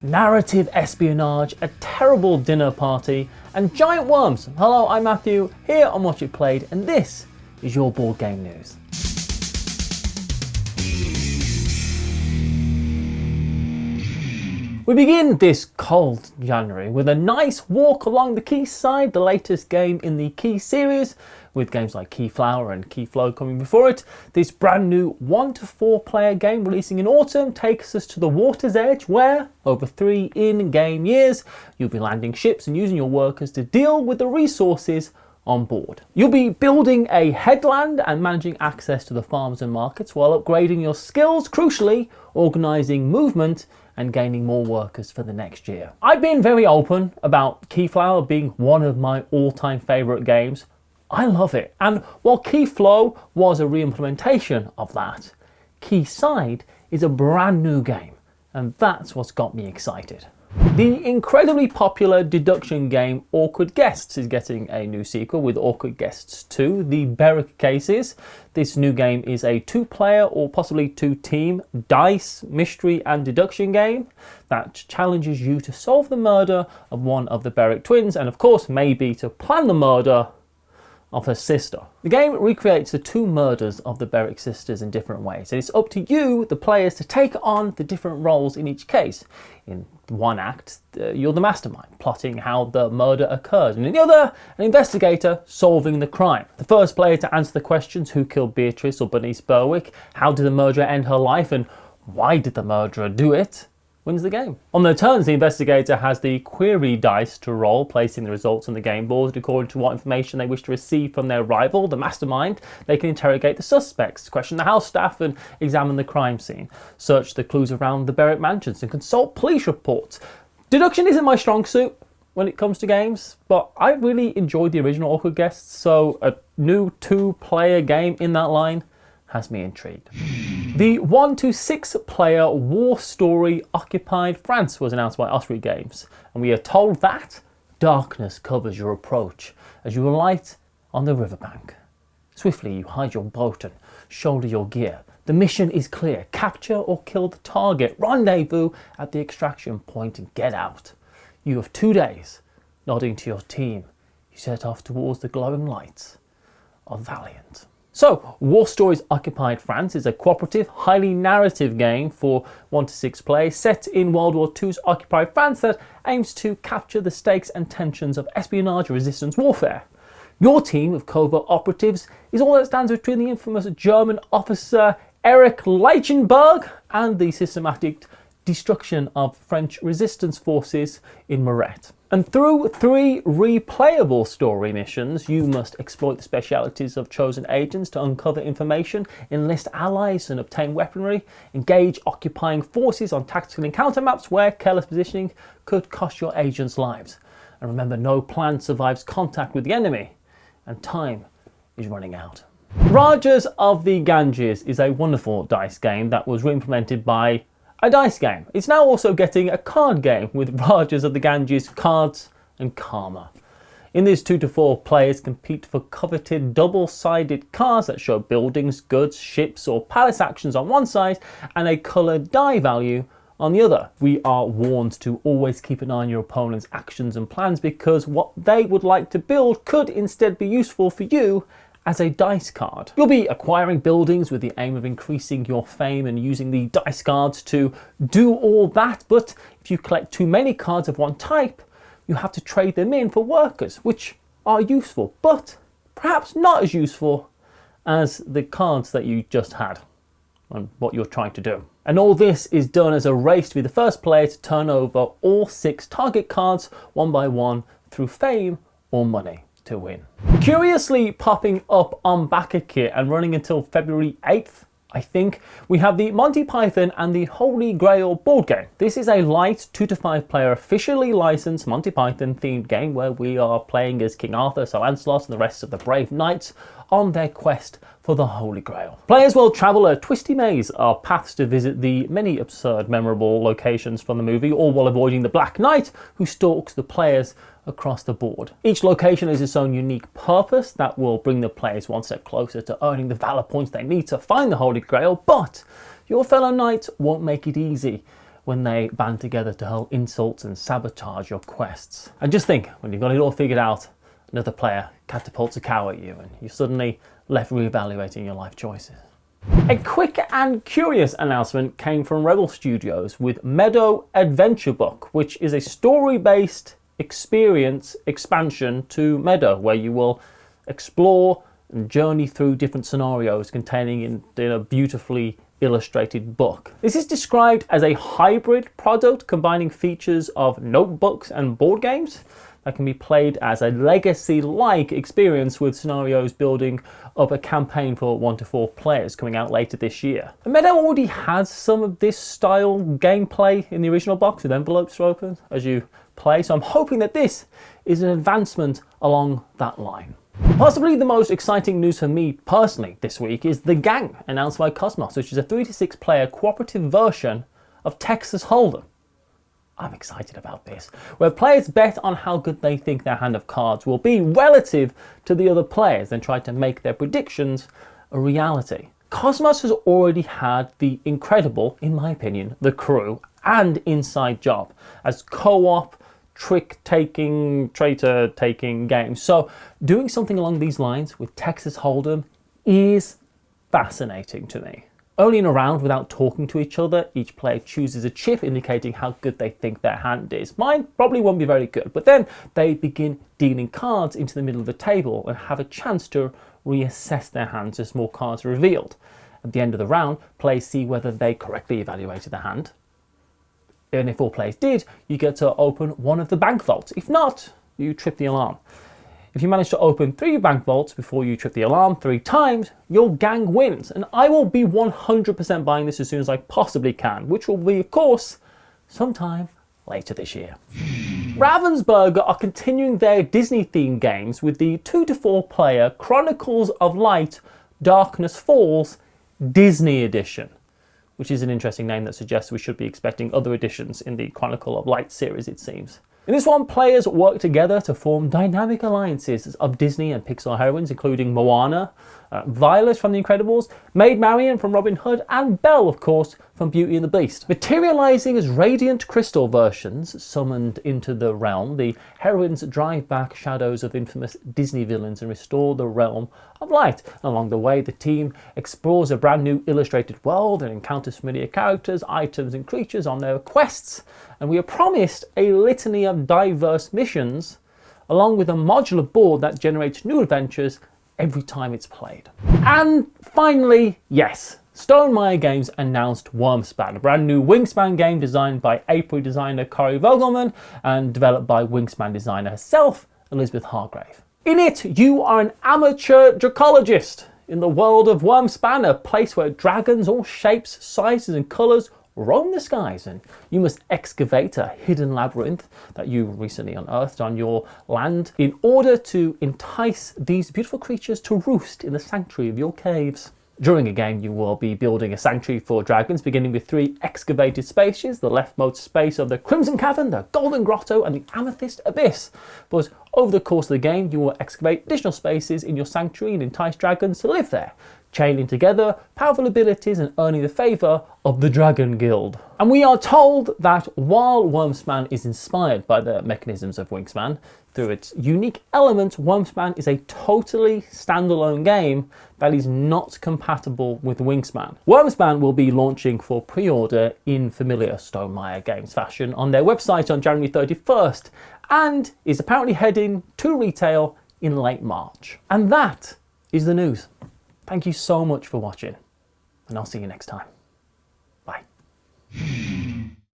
narrative espionage, a terrible dinner party, and giant worms. Hello, I'm Matthew, here on Watch It Played, and this is your board game news. We begin this cold January with a nice walk along the Quayside, the latest game in the Key series, with games like Keyflower and Keyflow coming before it. This brand new 1 to 4 player game releasing in autumn takes us to the water's edge where, over 3 in-game years, you'll be landing ships and using your workers to deal with the resources on board. You'll be building a headland and managing access to the farms and markets while upgrading your skills, crucially organising movement and gaining more workers for the next year. I've been very open about Keyflower being one of my all-time favourite games. I love it, and while Keyflow was a re-implementation of that, Quayside is a brand new game, and that's what's got me excited. The incredibly popular deduction game Awkward Guests is getting a new sequel with Awkward Guests 2, The Berwick Cases. This new game is a 2-player or possibly 2-team dice, mystery and deduction game that challenges you to solve the murder of one of the Berwick twins and of course maybe to plan the murder of her sister. The game recreates the 2 murders of the Berwick sisters in different ways, and it's up to you, the players, to take on the different roles in each case. In one act, you're the mastermind, plotting how the murder occurred, and in the other, an investigator solving the crime. The first player to answer the questions, who killed Beatrice or Bernice Berwick, how did the murderer end her life, and why did the murderer do it, wins the game. On their turns, the investigator has the query dice to roll, placing the results on the game board according to what information they wish to receive from their rival, the mastermind. They can interrogate the suspects, question the house staff and examine the crime scene, search the clues around the Berwick mansions and consult police reports. Deduction isn't my strong suit when it comes to games, but I really enjoyed the original Awkward Guests, so a new 2-player game in that line has me intrigued. The 1 to 6 player war story Occupied France was announced by Osprey Games, and we are told that darkness covers your approach as you alight on the riverbank. Swiftly you hide your boat and shoulder your gear. The mission is clear: capture or kill the target, rendezvous at the extraction point and get out. You have 2 days. Nodding to your team, you set off towards the glowing lights of Valiant. So, War Stories Occupied France is a cooperative, highly narrative game for 1 to 6 players set in World War II's occupied France that aims to capture the stakes and tensions of espionage and resistance warfare. Your team of covert operatives is all that stands between the infamous German officer Erich Leichenberg and the systematic destruction of French resistance forces in Moret. And through 3 replayable story missions, you must exploit the specialities of chosen agents to uncover information, enlist allies and obtain weaponry, engage occupying forces on tactical encounter maps where careless positioning could cost your agents lives. And remember, no plan survives contact with the enemy, and time is running out. Rajas of the Ganges is a wonderful dice game that was re-implemented by a dice game. It's now also getting a card game with Rajas of the Ganges cards and Karma. In this 2 to 4 players compete for coveted double-sided cards that show buildings, goods, ships or palace actions on one side and a coloured die value on the other. We are warned to always keep an eye on your opponent's actions and plans because what they would like to build could instead be useful for you as a dice card. You'll be acquiring buildings with the aim of increasing your fame and using the dice cards to do all that, but if you collect too many cards of one type, you have to trade them in for workers, which are useful, but perhaps not as useful as the cards that you just had and what you're trying to do. And all this is done as a race to be the first player to turn over all 6 target cards one by one through fame or money to win. Curiously popping up on backer kit and running until February 8th, I think, we have the Monty Python and the Holy Grail board game. This is a light 2 to 5 player officially licensed Monty Python themed game where we are playing as King Arthur, Sir Lancelot and the rest of the brave knights on their quest for the Holy Grail. Players will travel a twisty maze of paths to visit the many absurd memorable locations from the movie, all while avoiding the Black Knight who stalks the players across the board. Each location has its own unique purpose that will bring the players one step closer to earning the valor points they need to find the Holy Grail, but your fellow knights won't make it easy. when they band together to hurl insults and sabotage your quests. And just think, when you've got it all figured out, another player catapults a cow at you and you're suddenly left reevaluating your life choices. A quick and curious announcement came from Rebel Studios with Meadow Adventure Book, which is a story-based experience expansion to Meadow, where you will explore and journey through different scenarios containing in a beautifully illustrated book. This is described as a hybrid product combining features of notebooks and board games that can be played as a legacy-like experience, with scenarios building up a campaign for 1 to 4 players coming out later this year. And Meadow already has some of this style gameplay in the original box, with envelopes open as you play, so I'm hoping that this is an advancement along that line. Possibly the most exciting news for me personally this week is The Gang, announced by Cosmos, which is a 3 to 6 player cooperative version of Texas Hold'em. I'm excited about this, where players bet on how good they think their hand of cards will be relative to the other players and try to make their predictions a reality. Cosmos has already had the incredible, in my opinion, The Crew and Inside Job as co-op, trick-taking, traitor-taking games. So doing something along these lines with Texas Hold'em is fascinating to me. Early in a round, without talking to each other, each player chooses a chip indicating how good they think their hand is. Mine probably won't be very good, but then they begin dealing cards into the middle of the table and have a chance to reassess their hands as more cards are revealed. At the end of the round, players see whether they correctly evaluated the hand. And if all players did, you get to open one of the bank vaults. If not, you trip the alarm. If you manage to open 3 bank vaults before you trip the alarm 3 times, your gang wins. And I will be 100% buying this as soon as I possibly can, which will be, of course, sometime later this year. Ravensburger are continuing their Disney-themed games with the 2 to 4 player Chronicles of Light, Darkness Falls Disney Edition, which is an interesting name that suggests we should be expecting other editions in the Chronicle of Light series, it seems. In this one, players work together to form dynamic alliances of Disney and Pixar heroines, including Moana, Violet from The Incredibles, Maid Marian from Robin Hood, and Belle, of course, from Beauty and the Beast. Materializing as radiant crystal versions summoned into the realm, the heroines drive back shadows of infamous Disney villains and restore the realm of light. And along the way, the team explores a brand new illustrated world and encounters familiar characters, items, and creatures on their quests. And we are promised a litany of diverse missions, along with a modular board that generates new adventures every time it's played. And finally, yes, Stonemaier Games announced Wormspan, a brand new Wingspan game designed by Apiary designer Cory Vogelman and developed by Wingspan designer herself, Elizabeth Hargrave. In it, you are an amateur dracologist in the world of Wormspan, a place where dragons, all shapes, sizes and colours, roam the skies, and you must excavate a hidden labyrinth that you recently unearthed on your land in order to entice these beautiful creatures to roost in the sanctuary of your caves. During a game, you will be building a sanctuary for dragons, beginning with 3 excavated spaces, the leftmost space of the Crimson Cavern, the Golden Grotto, and the Amethyst Abyss. But over the course of the game, you will excavate additional spaces in your sanctuary and entice dragons to live there, chaining together powerful abilities and earning the favour of the Dragon Guild. And we are told that while Wormspan is inspired by the mechanisms of Wingspan, through its unique elements, Wormspan is a totally standalone game that is not compatible with Wingspan. Wormspan will be launching for pre-order in familiar Stonemaier Games fashion on their website on January 31st and is apparently heading to retail in late March. And that is the news. Thank you so much for watching, and I'll see you next time.